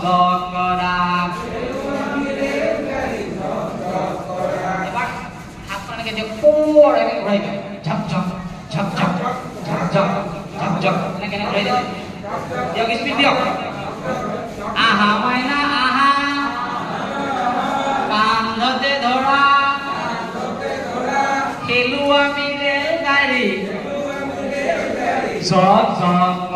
ঝক করা। এবার হাত পানাকে যে কোর এনে ঘুরাই দেয়, ঝক ঝক ঝক ঝক ঝক ঝক ঝক ঝক এনে কেন ঘুরাই দেয়, দিও স্পিড দিও। আহা ময়না আহা, কান্ধতে ধরা, খেলু আমি রেলগাড়ি, ঝক ঝক